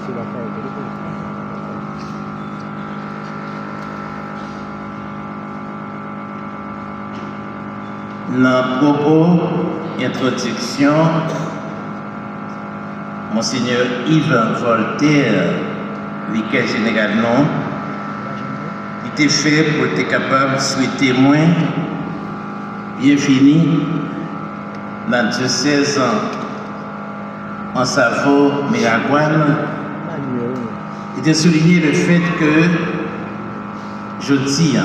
Dans le propos introduction, Monseigneur Yves Voltaire, vicaire général non, il était fait pour être capable de souhaiter moins bienvenue dans le diocèse en Savo, Méragouane. Il a souligné le fait que jeudi,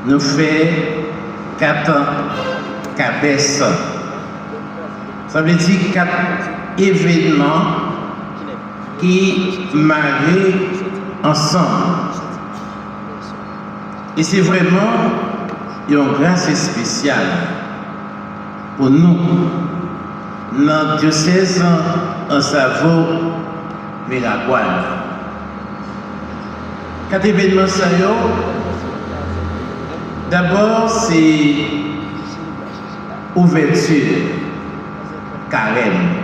nous faisons 4 cabesses. Ça veut dire 4 événements qui marient ensemble. Et c'est vraiment une grâce spéciale pour nous, dans le diocèse en Savo, Méragouane. 4 événements sérieux. D'abord, c'est ouverture, carême,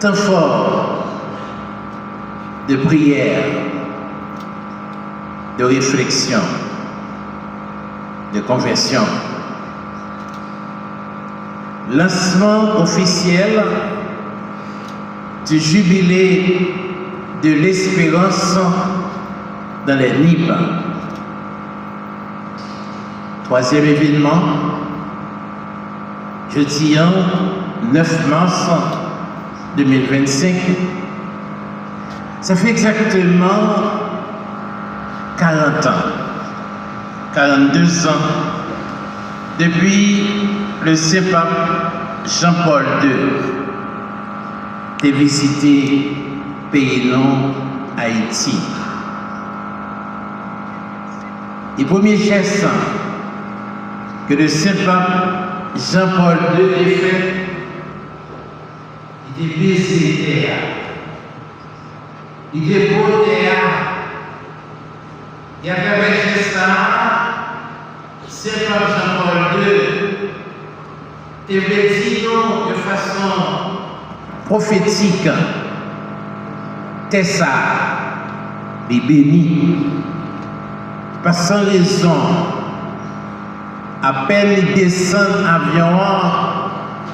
temps fort de prière, de réflexion, de conversion. Lancement officiel du jubilé de l'espérance dans les Nippes. 3e événement, jeudi 9 mars 2025. Ça fait exactement 40 ans, 42 ans, depuis le Saint-Pape Jean-Paul II a visité pays non Haïti. Les premiers gestes que le Saint-Pape Jean-Paul II a fait, il était baisé terre, il était beau terre, il a fait avec ça, Saint-Pape Jean-Paul II a dit de façon prophétique, Tessa, les bénis, pas sans raison. À peine il descend avion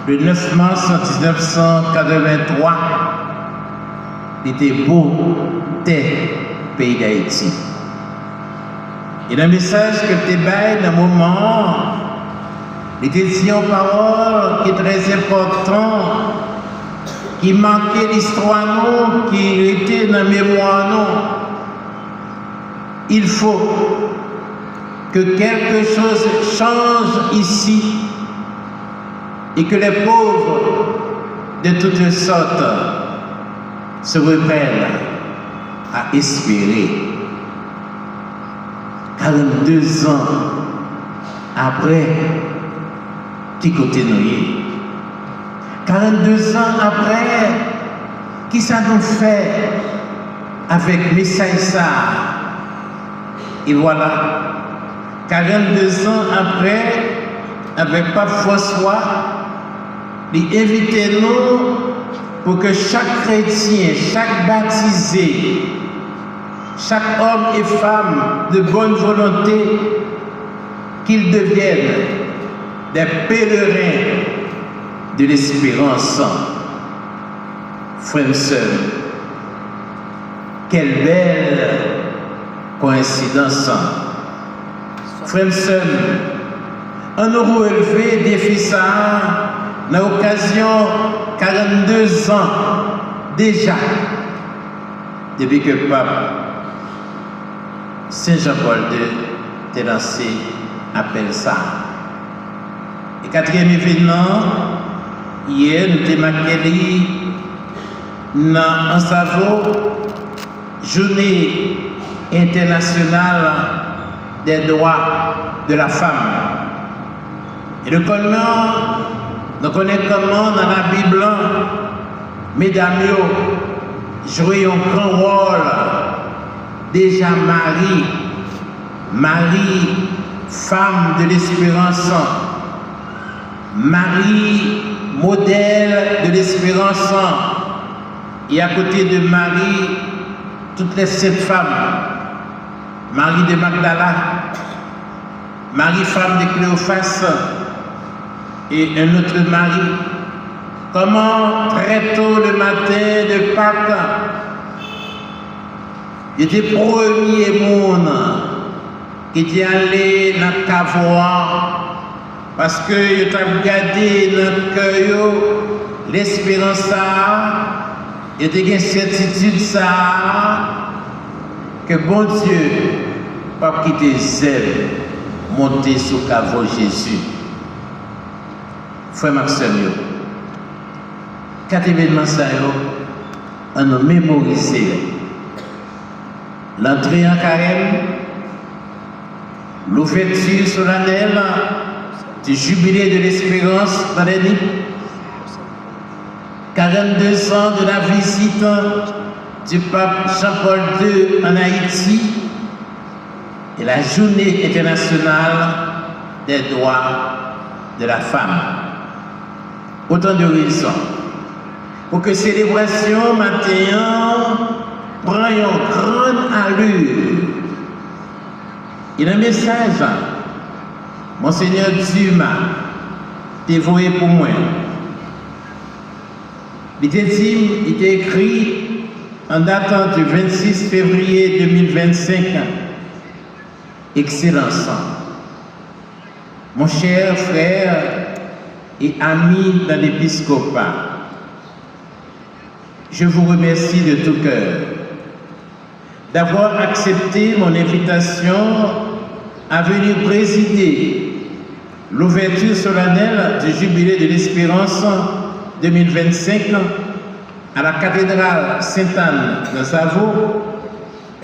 le 9 mars 1983, il était beau, pays d'Haïti. Et le message que tu bailles dans le moment, il était dit en parole qui est très important, qui marquait l'histoire, nous, qui était dans la mémoire. Nous. Il faut que quelque chose change ici et que les pauvres de toutes sortes se reprennent à espérer. 42 ans après, qui côté nous? 42 ans après, qui ça nous fait avec Messaï ça? Et voilà. 42 ans après, avec Pape François, il invite nous pour que chaque chrétien, chaque baptisé, chaque homme et femme de bonne volonté, qu'ils deviennent des pèlerins de l'espérance. Frères et sœurs, quelle belle coïncidence! Frères et sœurs, on nous relevé défi ça dans l'occasion 42 ans déjà, depuis que le pape Saint Jean-Paul II a lancé appel ça. Et 4e événement, hier, nous avons marqué dans Savo, journée internationale des droits de la femme. Et le comment, nous connaissons comment dans la Bible, mesdames, jouer un grand rôle. Déjà Marie, femme de l'espérance, Marie, modèle de l'espérance, et à côté de Marie, toutes les 7 femmes, Marie de Magdala, Marie femme de Cléophas et un autre Marie. Comment très tôt le matin de Pâques, il était premier monde qui était allé dans le cavois parce que il a gardé dans le cœur l'espérance ça, il était une certitude ça que bon Dieu pas quitter zèle monter sur le caveau Jésus. Frère Maxime, 4 événements ça on a mémorisé. L'entrée en carême, l'ouverture solennelle du jubilé de l'espérance dans les nids, 42 ans de la visite du pape Jean-Paul II en Haïti et la journée internationale des droits de la femme. Autant de raisons pour que célébration matin prend une grande allure. Il y a un message, Monseigneur Dumas, dévoué pour moi. Il était écrit en datant du 26 février 2025. Excellence, mon cher frère et ami dans l'épiscopat, je vous remercie de tout cœur d'avoir accepté mon invitation à venir présider l'ouverture solennelle du Jubilé de l'Espérance 2025 à la cathédrale Sainte-Anne de Savo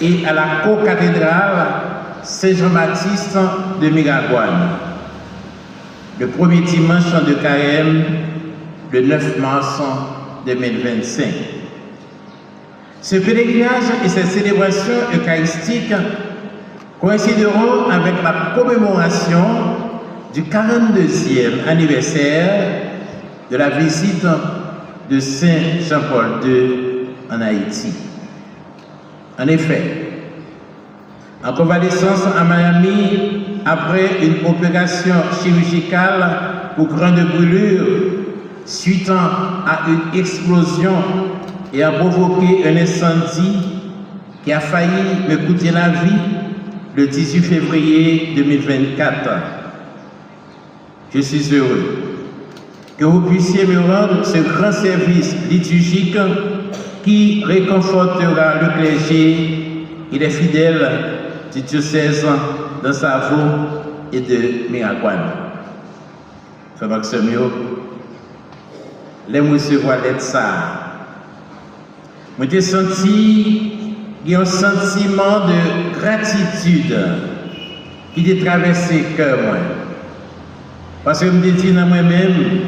et à la co-cathédrale Saint-Jean-Baptiste de Miragoâne. Le premier dimanche de carême, le 9 mars 2025. Ce pèlerinage et cette célébration eucharistique coïncideront avec la commémoration du 42e anniversaire de la visite de Saint Jean-Paul II en Haïti. En effet, en convalescence à Miami, après une opération chirurgicale pour grande brûlure, suite à une explosion et a provoqué un incendie qui a failli me coûter la vie le 18 février 2024. Je suis heureux que vous puissiez me rendre ce grand service liturgique qui réconfortera le clergé et les fidèles du diocèse de Savo et de Miragoâne. Frère Maxime, les recevoir l'aide ça. J'ai senti un sentiment de gratitude qui a traversé le cœur. Parce que je me dis dans moi-même,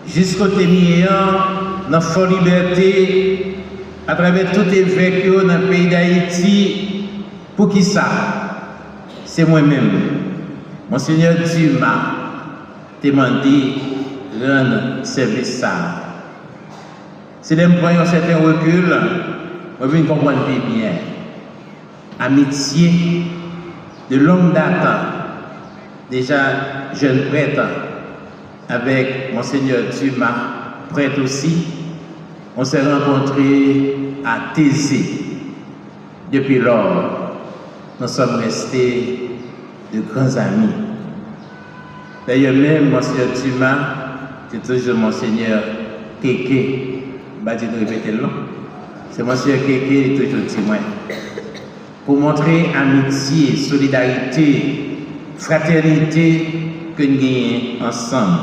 jusqu'au dernier dans la folle liberté, à travers tout évêque dans le pays d'Haïti, pour qui ça? C'est moi-même. Monseigneur Dumas t'a demandé de rendre service ça. Si je prends un certain recul, je vais comprendre bien. Amitié de longue date, déjà jeune prêtre, avec Monseigneur Dumas, prêtre aussi, on s'est rencontrés à Thésée. Depuis lors, nous sommes restés de grands amis. D'ailleurs, même Monseigneur Dumas, c'est toujours Monseigneur Kéké. Je vais répéter le nom. C'est Monseigneur Kéké, toujours témoin. Pour montrer amitié, solidarité, fraternité que nous gagnons ensemble.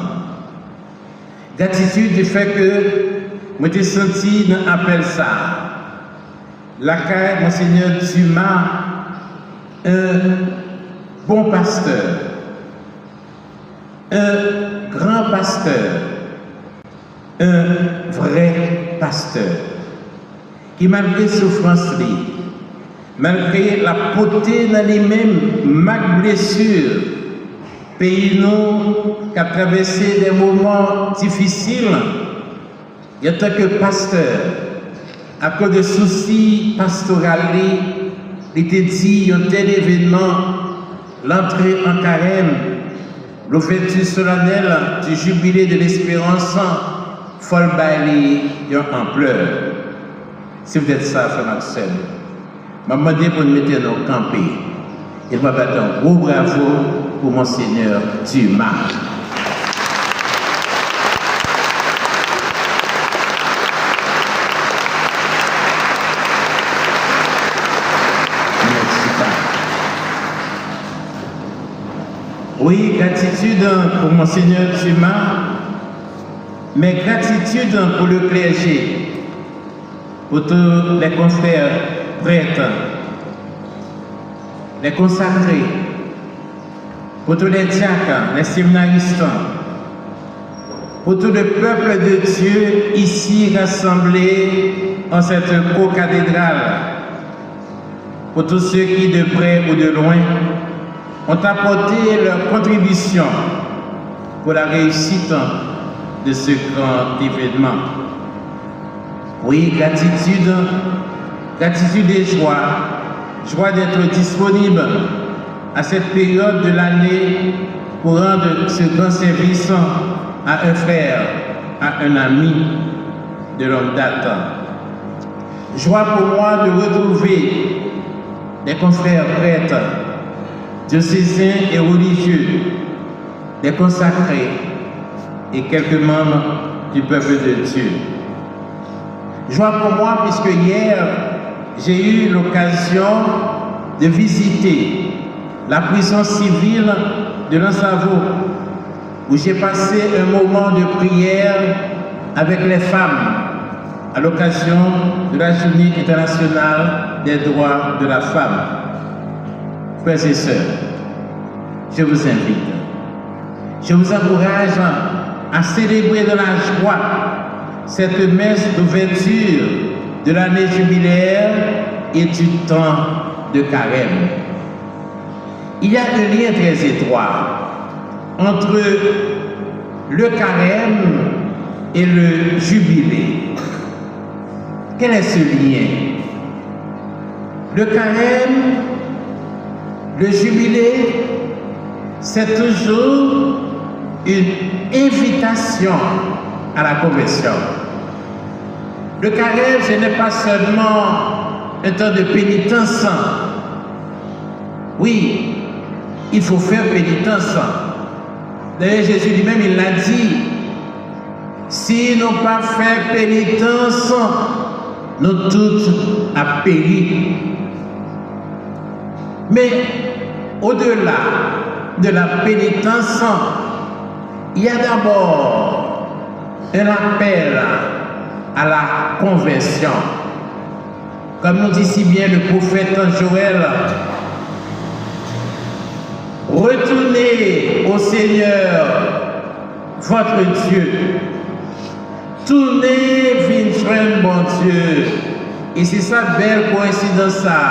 Gratitude du fait que je me senti dans l'appel ça. La carrière Monseigneur Dumas, un bon pasteur, un grand pasteur, un vrai pasteur, qui malgré souffrance, malgré la beauté dans les mêmes ma blessure, pays nous qui a traversé des moments difficiles, il y a tant que pasteur, à cause de soucis pastoraux, il était dit un tel événement, l'entrée en carême, l'ouverture solennelle du jubilé de l'espérance, folle bailée en ampleur. Si vous êtes ça, frère Maxime, je vais demander pour nous mettre nos campés. Il va battre un gros bravo pour Monseigneur Dumas. Oui, gratitude pour Monseigneur Dumas, mais gratitude pour le clergé, pour tous les confrères prêtres, les consacrés, pour tous les diacres, les séminaristes, pour tout le peuple de Dieu ici rassemblé en cette co-cathédrale, pour tous ceux qui, de près ou de loin, ont apporté leur contribution pour la réussite de ce grand événement. Oui, gratitude et joie d'être disponible à cette période de l'année pour rendre ce grand service à un frère, à un ami de longue date. Joie pour moi de retrouver des confrères prêtres, diocésains et religieux, des consacrés et quelques membres du peuple de Dieu. Joie pour moi puisque hier, j'ai eu l'occasion de visiter la prison civile de Lansavo, où j'ai passé un moment de prière avec les femmes à l'occasion de la Journée internationale des droits de la femme. Frères et sœurs, je vous invite, je vous encourage à célébrer de la joie cette messe d'ouverture de l'année jubilaire et du temps de carême. Il y a un lien très étroit entre le carême et le jubilé. Quel est ce lien? Le carême, le jubilé, c'est toujours une invitation à la conversion. Le carême, ce n'est pas seulement un temps de pénitence. Oui, il faut faire pénitence. D'ailleurs, Jésus lui-même, il l'a dit. Si nous pas fait pénitence, nous tous a péri. Mais au-delà de la pénitence, il y a d'abord un appel à la conversion. Comme nous dit si bien le prophète Joël, retournez au Seigneur, votre Dieu. Tournez vers bon Dieu. Et c'est ça belle coïncidence ça.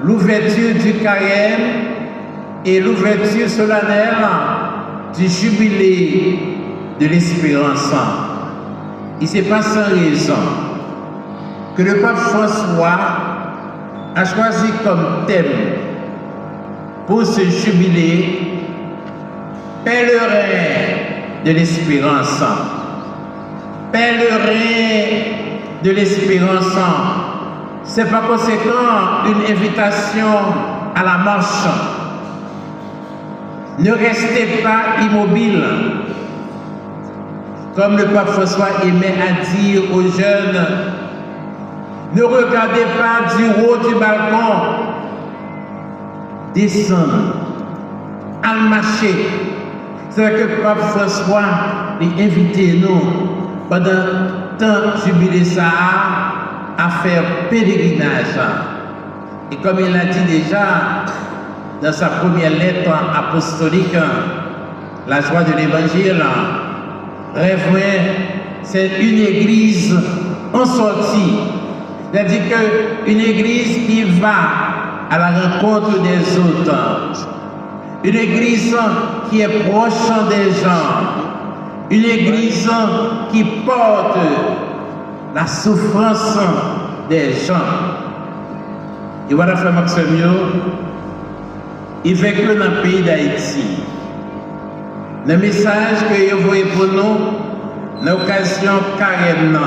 L'ouverture du carême et l'ouverture solennelle du jubilé de l'espérance. Et c'est pas sans raison que le pape François a choisi comme thème pour ce jubilé pèlerin de l'espérance. Pèlerin de l'espérance. C'est par conséquent une invitation à la marche. Ne restez pas immobile. Comme le pape François aimait à dire aux jeunes, ne regardez pas du haut du balcon. Descendre, à marcher. C'est que le pape François a invité nous pendant le temps jubilé ça à faire pèlerinage. Et comme il l'a dit déjà dans sa première lettre apostolique, la joie de l'évangile, rêve, c'est une église en sortie. C'est-à-dire qu'une église qui va à la rencontre des autres. Une église qui est proche des gens. Une église qui porte la souffrance des gens. Et voilà, frère Maxime, il vécu dans le pays d'Haïti. Le message que vous voyez pour nous, l'occasion carrément.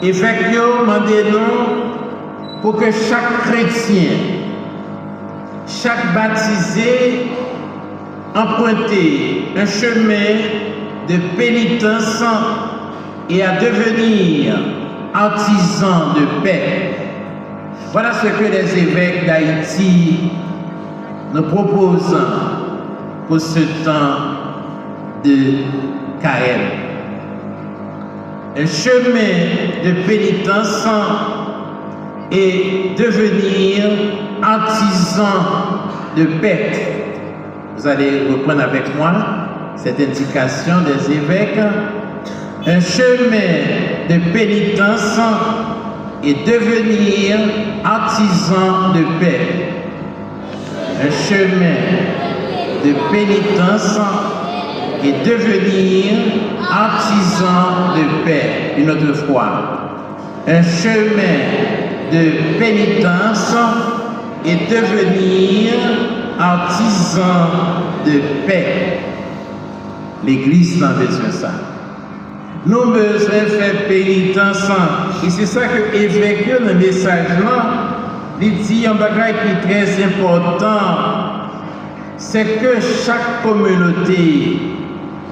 Il fait que vous demandez nous pour que chaque chrétien, chaque baptisé, emprunte un chemin de pénitence et à devenir artisan de paix. Voilà ce que les évêques d'Haïti nous proposent pour ce temps de carême. Un chemin de pénitence et devenir artisan de paix. Vous allez reprendre avec moi cette indication des évêques. Un chemin de pénitence et devenir artisan de paix. Un chemin de pénitence et devenir artisan de paix. Une autre fois. Un chemin de pénitence et devenir artisan de paix. L'Église n'a besoin de ça. Nous avons besoin de faire pénitence. Et c'est ça que évêque le message là. Il dit un bagage qui est très important. C'est que chaque communauté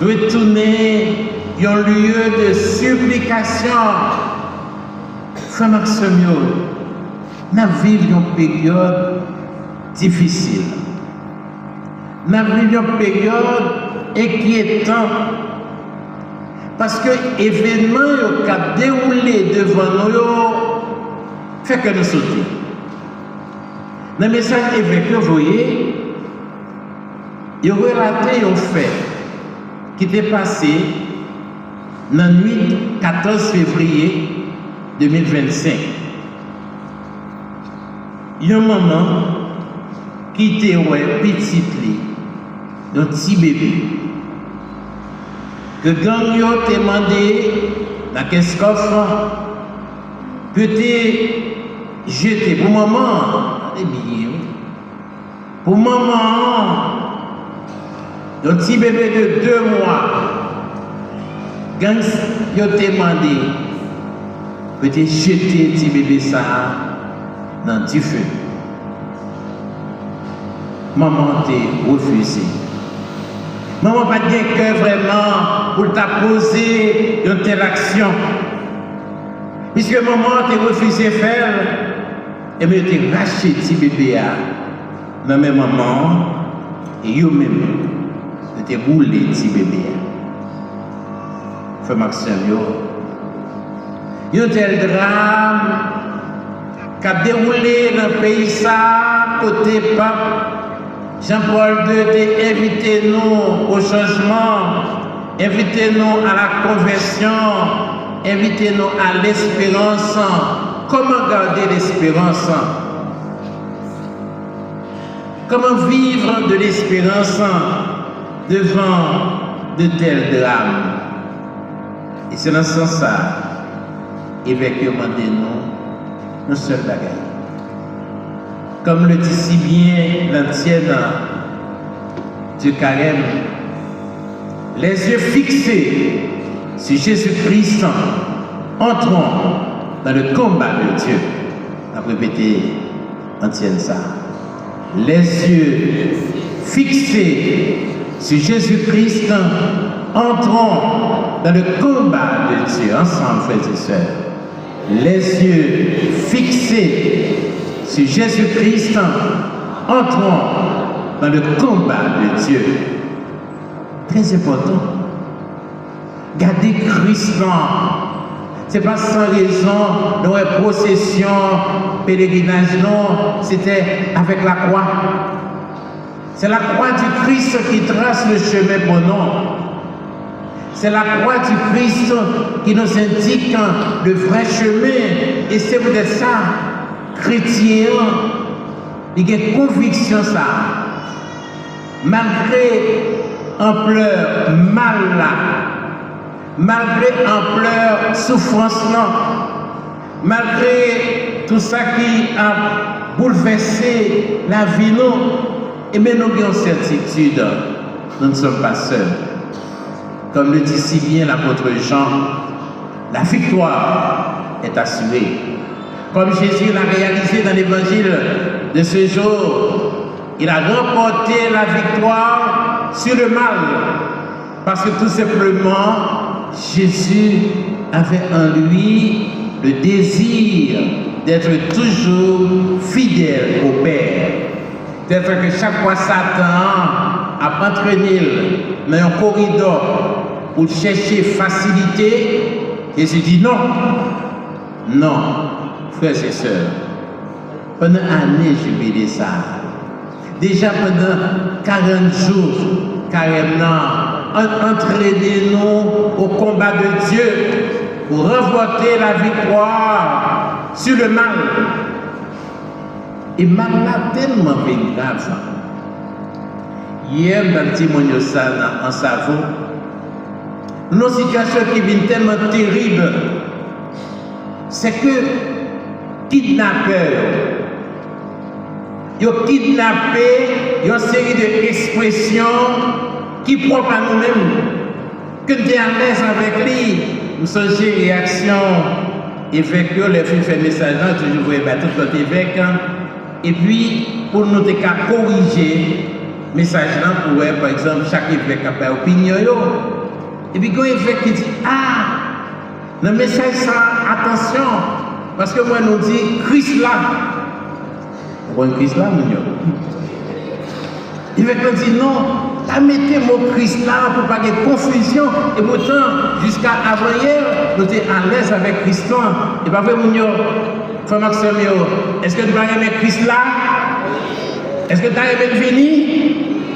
doit tourner un lieu de supplication. Frère Maxime, nous vivons une période difficile. Nous vivons une période inquiétante. Parce que l'événement qui a déroulé devant nous fait que nous sautons. Dans le message évêque, vous voyez, il relaté un fait qui était passé dans la nuit 14 février 2025. Il y a un maman qui était petit, un petit bébé. Que gang yo te demandé dans quel coffre peut-être jeter pour maman des billets. Pour maman, un petit bébé de 2 mois, gang yo te demandé peut-être jeter petit bébé ça dans du feu. Maman t'a refusé. Maman n'a pas de cœur vraiment pour t'apposer une telle action. Puisque maman t'a refusé de faire, et bien t'a racheté petit bébé à la même maman, et vous même, t'a roulé petit bébé. Frère Maxime, un tel drame qui a déroulé dans le pays, ça, côté pape. Jean-Paul II t'a invité nous au changement, invitez-nous à la conversion, invitez-nous à l'espérance. Comment garder l'espérance? Comment vivre de l'espérance devant de tels drames? Et c'est dans ce sens-là, évêque demandez-nous nos seuls bagages. Comme le dit si bien l'ancienne du carême, les yeux fixés sur Jésus-Christ, entrons dans le combat de Dieu. On a répété ancienne ça. Les yeux fixés sur Jésus-Christ, entrons dans le combat de Dieu. Ensemble, frères et sœurs. Les yeux fixés sur Jésus-Christ, entrons dans le combat de Dieu. Très important. Gardez Christ. Ce n'est pas sans raison, dans une procession, pèlerinage, non, c'était avec la croix. C'est la croix du Christ qui trace le chemin pour nous. C'est la croix du Christ qui nous indique le vrai chemin. Et c'est peut-être ça, chrétien, il y a une conviction ça. Malgré ampleur mal là, malgré l'ampleur, souffrance, malgré tout ça qui a bouleversé la vie, et bien nous avons certitude, nous ne sommes pas seuls. Comme le dit si bien l'apôtre Jean, la victoire est assurée. Comme Jésus l'a réalisé dans l'évangile de ce jour, il a remporté la victoire sur le mal. Parce que tout simplement, Jésus avait en lui le désir d'être toujours fidèle au Père. D'être que chaque fois Satan a entraîné dans un corridor pour chercher facilité, Jésus dit non. Non, frères et sœurs, pendant une année, je vais dire ça. Déjà pendant 40 jours, carrément, entraînez-nous au combat de Dieu pour remporter la victoire sur le mal. Et mal là tellement grave. Hier, dans le témoignage en Savoie, nos situations qui viennent tellement terribles, c'est que kidnappeurs, ils ont kidnappé une série d'expressions qui propres à nous-mêmes, que nous sommes à l'aise avec lui. Nous sommes en réaction évêque, les filles font message, toujours vous battre tout notre évêque. Et puis, pour nous corriger le message, pour par exemple, chaque évêque a une opinion. Et puis, quand l'évêque dit, le message, ça, attention, parce que moi, nous dit, Christ là. Vous voyez Christ là, mon l'évêque nous dit, non, t'as mettez mon Christ là pour pas qu'il y ait confusion. Et pourtant, jusqu'à avant-hier, nous étions à l'aise avec Christ là. Et pas vrai, mon frère Maxime, est-ce que tu vas aimer Christ là? Est-ce que tu as aimé venir?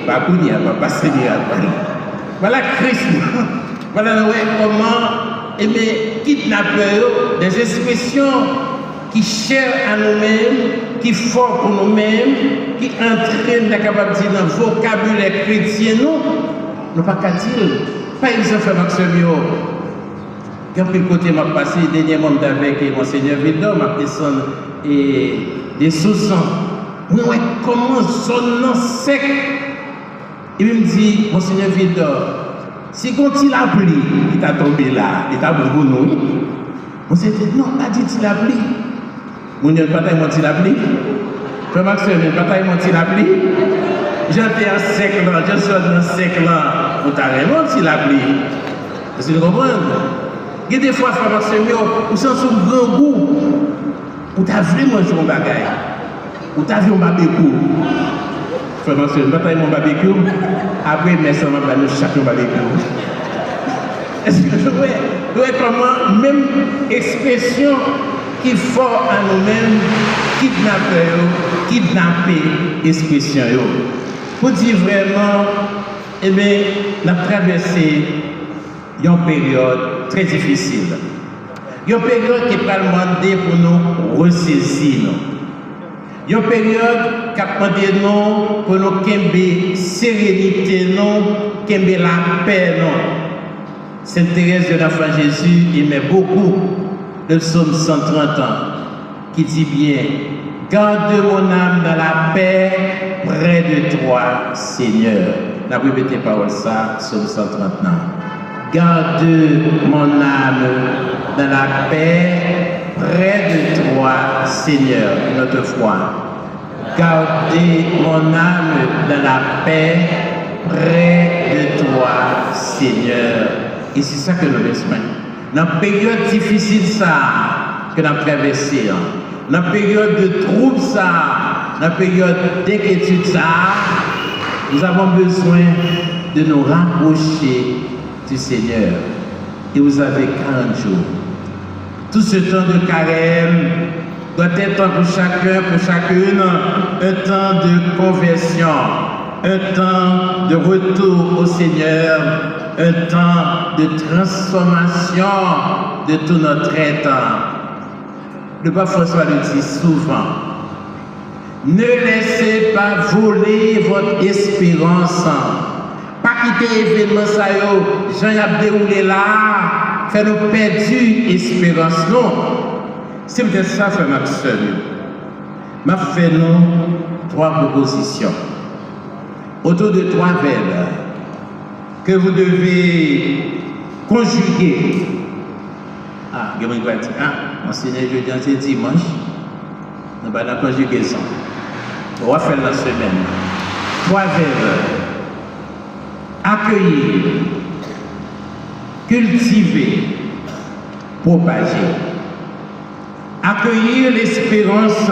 Pas pour dire, pas Seigneur. Voilà Christ. Voilà comment aimer kidnapper des expressions qui chèrent à nous-mêmes, qui font pour nous-mêmes, qui entraînent la capacité dans le vocabulaire chrétien, nous pas qu'à dire. Par exemple, frère Maxime, quand le côté m'a passé, dernièrement avec Monseigneur Vidor, m'a descendu et des sous-sons. Ouais, comment son sec? Il me dit, Monseigneur Vidor, si quand il a pris, il t'a tombé là, il t'a boubou nous. Monseigneur dit, non, a dit il a pris. Mon Dieu, pas taille il a pris. Frère Maxime, pas taille il a pris. J'étais en sec là, je suis dans sec là, pour ta vraiment il a pris. Est-ce que vous comprenez? Il y a des fois, frère Maxime, vous sentez un grand goût, vous avez vraiment joué un bagage, vous avez un barbecue. Frère Maxime, vous avez un barbecue, après, mais ça va nous chacun barbecue. Est-ce que je vois comment, même expression qui faut à nous-mêmes, kidnapper expression. Pour dire vraiment, eh bien, la traversée, une période très difficile. Une période qui va demander pour nous ressaisir. Une période qui va demander pour nous qu'il sérénité, qu'il la paix. Sainte Thérèse de l'Enfant Jésus aimait beaucoup le psaume 130 ans qui dit bien: garde mon âme dans la paix près de toi, Seigneur. La répétez parole ça, psaume 130 ans. Garde mon âme dans la paix près de toi, Seigneur. Notre foi. Gardez mon âme dans la paix près de toi, Seigneur. Et c'est ça que nous espérons. Dans la période difficile ça, que nous avons traversé, dans la période de trouble ça, dans la période d'inquiétude ça, nous avons besoin de nous rapprocher du Seigneur. Et vous avez 40 jours. Tout ce temps de carême doit être pour chacun, pour chacune, un temps de conversion, un temps de retour au Seigneur, un temps de transformation de tout notre être. Le pape François le dit souvent: ne laissez pas voler votre espérance pas quitter l'événement, ça y est, Jean a déroulé là, fait nous perdu espérance. Non, c'est peut-être ça, frère Maxime. M'a fait nous 3 propositions autour de 3 verbes que vous devez conjuguer. Ah, je vais dire, mon Seigneur, je dis, c'est dimanche. Nous allons la conjugaison. On va faire la semaine. 3 verbes. Accueillir, cultiver, propager. Accueillir l'espérance,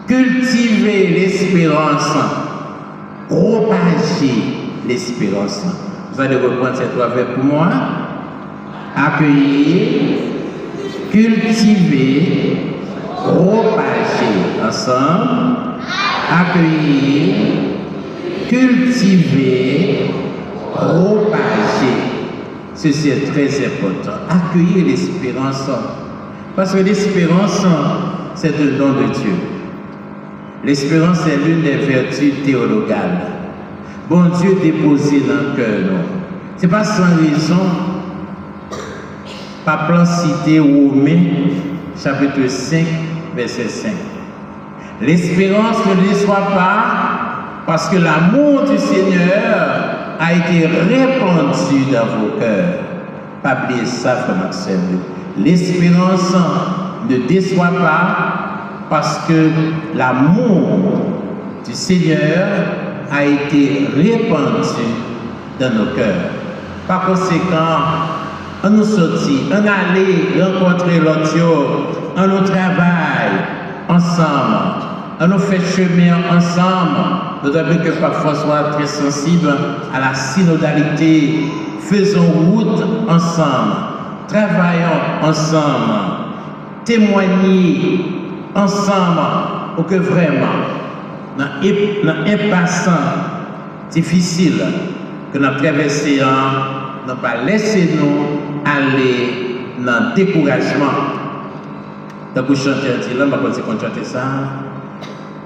cultiver l'espérance, propager l'espérance. Vous allez reprendre ces 3 verbes pour moi. Accueillir, cultiver, propager. Ensemble. Accueillir, cultiver, propager. Ceci est très important. Accueillir l'espérance. Parce que l'espérance, c'est un don de Dieu. L'espérance est l'une des vertus théologales. Bon Dieu déposé dans le cœur. Ce n'est pas sans raison. Par plan cité Romains, chapitre 5, verset 5. L'espérance ne déçoit pas parce que l'amour du Seigneur a été répandu dans vos cœurs. Pas oublier ça, frère Maxime. L'espérance ne déçoit pas parce que l'amour du Seigneur a été répandu dans nos cœurs. Par conséquent, on nous sortit, on allait rencontrer l'autre jour, on nous travaille ensemble, on nous fait chemin ensemble. Nous devons que parfois soit très sensible à la synodalité. Faisons route ensemble, travaillons ensemble, témoignons ensemble pour que vraiment, dans l'impassant difficile que nous avons traversé, ne pas laisser nous aller dans le découragement. Donc, vous chantez un petit là, je vais chanter ça.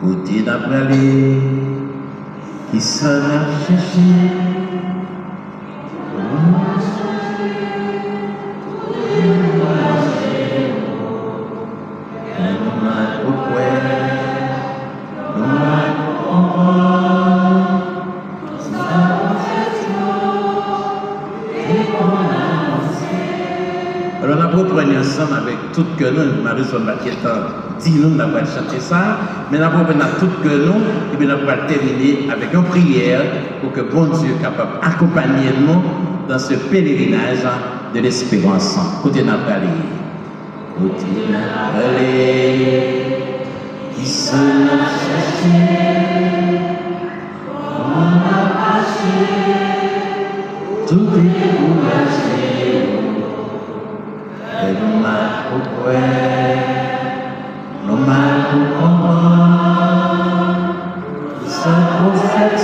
Côté d'après qui s'en a cherché. Alors, on va prendre ensemble avec tout que nous, Marie-Son Baquetan dit nous, on va chanter ça, mais on va prendre tout que nous, et puis on va terminer avec une prière pour que bon Dieu soit capable d'accompagner nous dans ce pèlerinage de l'espérance. Côté n'a pas allé. Côté n'a pas allé. Qui s'en a cherché. On a passé. Tout découragé. Et nous mal pour nous mal pour comprendre, sans prophète,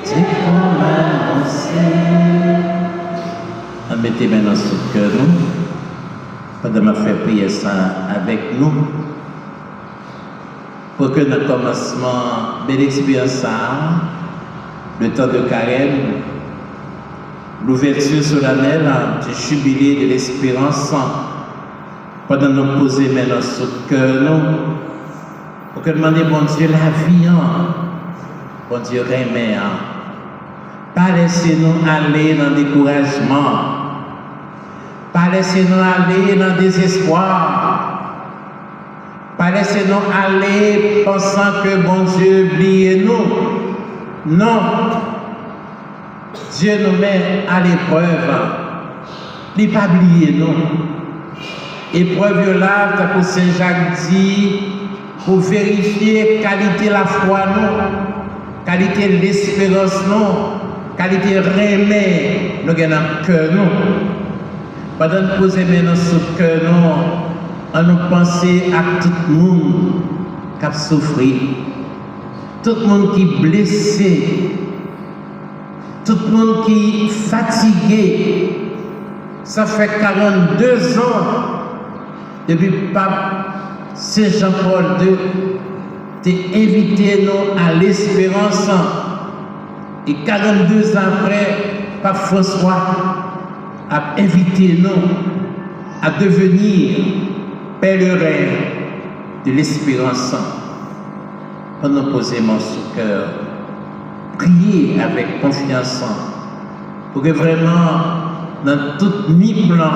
c'est qu'on m'a annoncé. Mettez maintenant sur le cœur, pendant que je fais prier ça avec nous, pour que notre commencement, belle expérience, le temps de carême, l'ouverture solennelle du jubilé de l'espérance, pendant que nous poser maintenant sur le cœur, pour que nous demandions, bon Dieu, la vie, bon Dieu, remet, pas laissez-nous aller dans le découragement, pas laissez-nous aller dans le désespoir, pas laissez-nous aller pensant que bon Dieu oublie nous. Non. Dieu nous met à l'épreuve. Il n'a pas oublié nous. Épreuve là, comme Saint Jacques dit, pour vérifier qualité la foi nous, qualité l'espérance nous, qualité remède nous avons dans cœur nous. Pendant que nous posons maintenant sur le cœur nous, on nous penser à tout le monde qui a souffert, tout le monde qui est blessé, tout le monde qui est fatigué. Ça fait 42 ans depuis que Pape Saint Jean-Paul II t'a invité nous à l'espérance Et 42 ans après, Pape François a invité nous à devenir pèlerins de l'espérance. On nous poser mon cœur, prier avec confiance pour que vraiment, dans tout ni plan,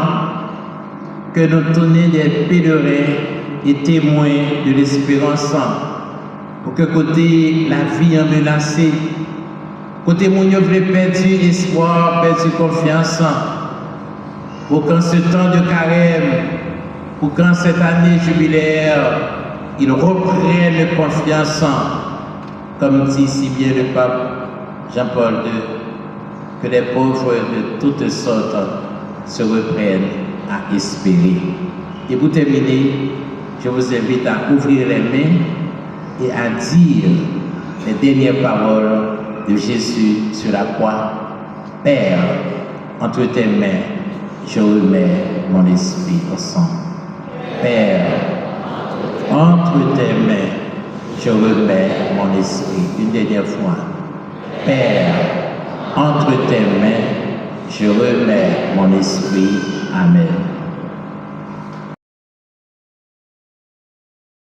que nous tournions des pèlerins et témoins de l'espérance, pour que côté la vie en menacée, côté mon veut perdu espoir, perdu confiance, pour qu'en ce temps de carême, pour qu'en cette année jubilaire, ils reprennent confiance, comme dit si bien le pape Jean-Paul II, que les pauvres de toutes sortes se reprennent à espérer. Et pour terminer, je vous invite à ouvrir les mains et à dire les dernières paroles de Jésus sur la croix. Père, entre tes mains, je remets mon esprit au sang. Père, entre tes mains, je remets mon esprit. Une dernière fois. Père, entre tes mains, je remets mon esprit. Amen.